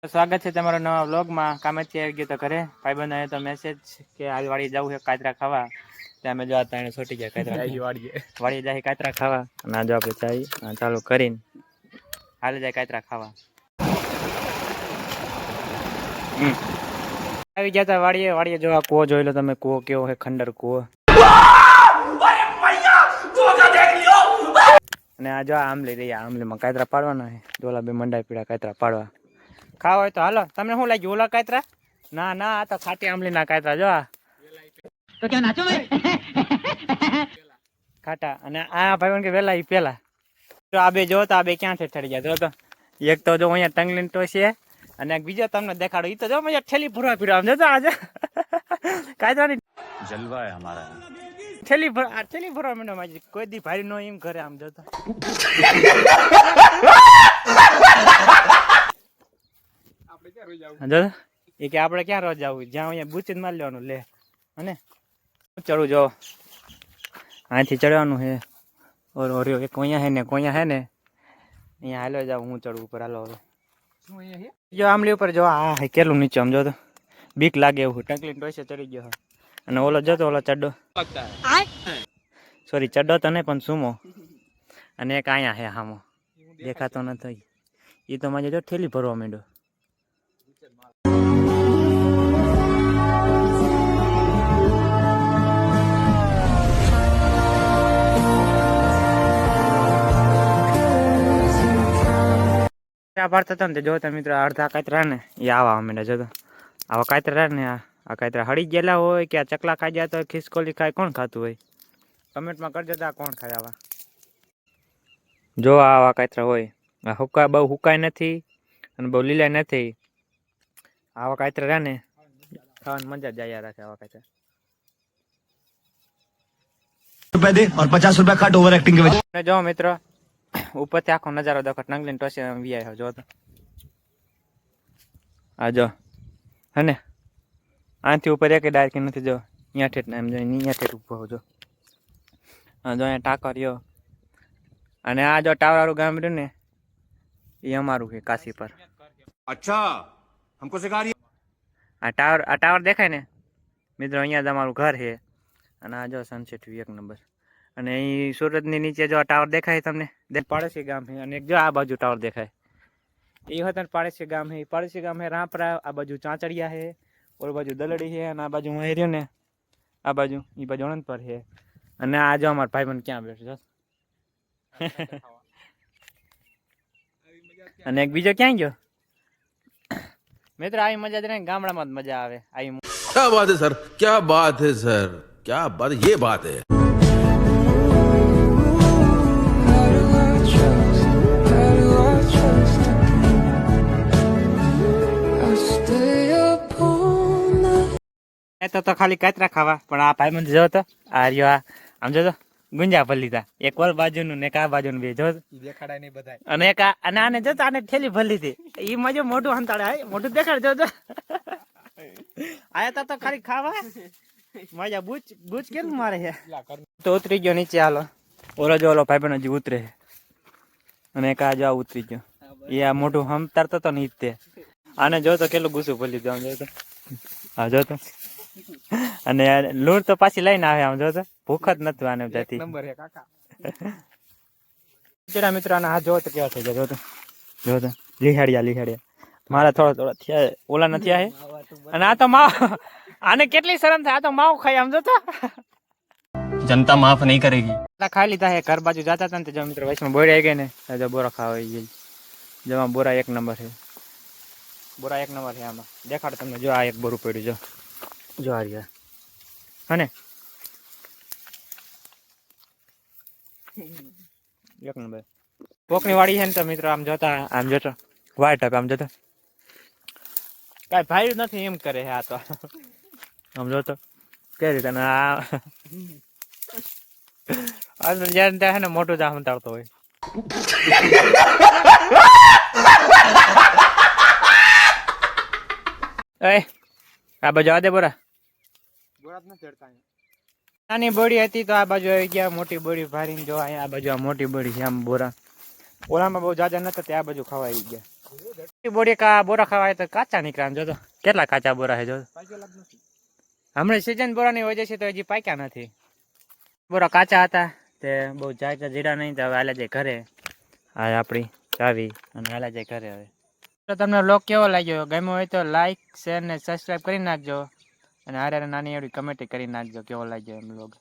સ્વાગત છે તમારો નવા વ્લોગમાં. કામેથી આવી ગયો તો ઘરે ભાઈબંધ આવ્યો તો મેસેજ કે આજ વાડી જવું છે કાતરા ખાવા. ત્યાં અમે જોવા ત્યાં છોટી ગયા કાતરા વાડી જાય કાતરા ખાવા. અને આ જો આપણે ચાય ચાલુ કરીને હાલે જાય કાતરા ખાવા. આવી ગયા તા વાડીએ જો આ કૂવો જોઈ લો તમે. કૂવો કેવો છે, ખંડર કૂવો. અને આ જો આમલી રહી, આમલીમાં કાતરા પાડવાના છે. ડોલા બે મંડાઈ પીડા કાતરા પાડવા. ખાવા હોય તો હાલો. તમને શું લાગ્યું ઓલા કાતરા? ના ના, આ તો ખાટી આમલી ના કાતરા. જો તો ક્યાં નાચો ખાટા. અને આ ભાઈ કે વેલા ઈ પેલા જો આ બે જો તો આ બે ક્યાં ઠરી ગયા. જો તો એક તો જો અહીંયા ટંગલીન ટોસી અને એક બીજો તમને દેખાડો. ઈ તો જો મજા ઠેલી ભરવા પીડો. આમ જતો આજે કાતરાની જલવા હે અમારા. ઠેલી ભરવા માંડો માજી. કોઈ દી ભારી નો એમ ઘરે આમ જતો. એ કે આપણે ક્યાં રોજ જવું? જ્યાં અહીંયા બુચી મારી લેવાનું લે. અને ચડું જો અહીંથી ચડવાનું છે. ઓર્યો એક કોયા હે ને અહીંયા હાલો જાવ. હું ચડું ઉપર. હાલો હવે જો આમલી ઉપર જો આ કેટલું નીચે આમ જો તો બીક લાગે એવું. ટંકલી ટોસે ચડી ગયો. અને ઓલો જતો ઓલો ચડ્ડો સોરી ચડ્ડો તો નહીં પણ સુમો. અને એક અહીંયા હે હામો દેખાતો નથી. એ તો મારે જો ઠેલી ભરવા માંડ્યો. ભરતા હતા ને જો તમે મિત્રો અડધા કાતરા ને એ આવા માંડ્યા. જો તો આવા કાતરા ને આ કાતરા હળી ગયેલા હોય કે આ ચકલા ખાઈ ગયા તો ખિસકોલી ખાય. કોણ ખાતું હોય? કમેન્ટમાં કરજો તો આ કોણ ખાય આવા. જો આવા કાતરા હોય. આ હુકા બહુ હુકાય નથી અને બહુ લીલા નથી. આવા કાતરા રહ્યા ને ખાવાની મજા જાય રાખે. આવા કાતરા જો મિત્રો ઉપરથી આખો નજારો દેખો. નંગલીન ટોસે વીઆઈ જો તો આ જો હે ને આથી ઉપર એક ડાયરેક્ટ નથી. જો અહીંયા ઠેઠ ને એમ જો અહીંયા ઠેઠ ઉભો જો. હા જો અહીંયા ટાંકો રહ્યો. અને આ જો ટાવર વાળું ગામ રહ્યું ને એ અમારું છે કાશી પર. અચ્છા હમકો સિખા રહી. આ ટાવર દેખાય ને મિત્રો અહીંયા જ અમારું ઘર છે. અને આ જો સનસેટ વ્યૂ એક નંબર. અને અહીં સુરતની નીચે જો ટાવર દેખાય તમને પાડોશી ગામ છે. અને એક જો આ બાજુ ટાવર દેખાય એ હતા પાડોશી ગામ છે. પાડોશી ગામ છે રાપરા. આ બાજુ ચાંચડિયા છે, ઓલી બાજુ દલડી છે. અને આ બાજુ હું રહ્યો ને આ બાજુ એ બાજુ અનંતપર છે. અને આ જો અમારા ભાઈબંધ ક્યાં બેઠો અને એક બીજો ક્યાં ગયો? મિત્રો આવી મજા જ નહીં, ગામડામાં જ મજા આવે. આવી क्या बात है सर, क्या बात है सर, क्या बात, ये बात है. તો ખાલી કાતરા ખાવા. પણ આ ભાઈ મને જો તો આ રહ્યો આમ જો તો ગુંજા ભરી લીધા. એક ઓલ બાજુનું ને એક આ બાજુનું બે જો દેખાડાય નહીં બધા. અને એક અને આને જો આને ઠેલી ભરી લીધી. ઈ મજો મોઢું હંતાડે. મોઢું દેખાડ જો આયા તો ખાલી ખાવા મજા. બૂચ કેમ મારે છે તો ઉતરી ગયો નીચે. હાલો ઓલો જો ઓલો ભાઈ બહેન હજી ઉતરે. અને એક આ જો ઉતરી ગયો. એ આ મોઢું હમતારતો તો નહીં તે. આને જો તો કેટલું ગુસ્સું ભરી લીધું. આમ જો તો હા જો તો. અને લૂણ તો પાછી લઈને આવે. આમ જો તો ભૂખ જ નથી આને જતી. મિત્રો આના હાથ જો તો કેવા થઈ જાય. જો તો લીહાડિયા મારા થોડા થયા. ઓલા નથી આ. અને આ તો માવ આને કેટલી શરમ થાય. આ તો માવ ખાઈ. આમ જો તો જનતા માફ નહીં કરેગી. ખાઈ લીધા હે. ઘર બાજુ જતા હતા ને જો મિત્રો વૈષ્ણવ બોરી આવી ગઈ ને. જો બોરા ખાવા ગઈ. જેમાં બોરા એક નંબર છે. બોરા એક નંબર છે. આમાં દેખાડ તમને. જો આ એક બોરું પડ્યું જો આ રહ્યા હને એક નંબર પોકની વાડી છે ને. તો મિત્રો આમ જોતા આમ જોતો વાઈટ આમ જોતો કઈ ભાઈ નથી એમ કરે. આ તો આમ જોતો કઈ રીતે જયારે ત્યાં ને મોટું જ સમતાડતો હોય. આ બાજુ આદે બોરા નાની બોડી હતી તો આ બાજુ આવી ગયા. મોટી બોડી ભારી જો આ બાજુ આ મોટી બોડી છે. આમ બોરા ઓલામાં બહુ જાજા નતા તે આ બાજુ ખાવા આવી ગયા. બોરી બોરા ખાવા તો કાચા નીકળ્યા જો તો કેટલા કાચા બોરા છે જો હમણાં સીઝન બોરાની વજહ છે તો હજી પાક્યા નથી બોરા કાચા હતા તે બહુ જાય જીરા નહીં તો હવે હાલે જાય ઘરે આ આપણી ચાવી અને હાલે જાય ઘરે હવે તો તમને વ્લોગ કેવો લાગ્યો ગમ્યો હોય તો લાઈક શેર ને સબસ્ક્રાઈબ કરી નાખજો અને હારે નાની એવી કમેન્ટ કરી નાખજો કેવો લાગ્યો એમ વ્લોગ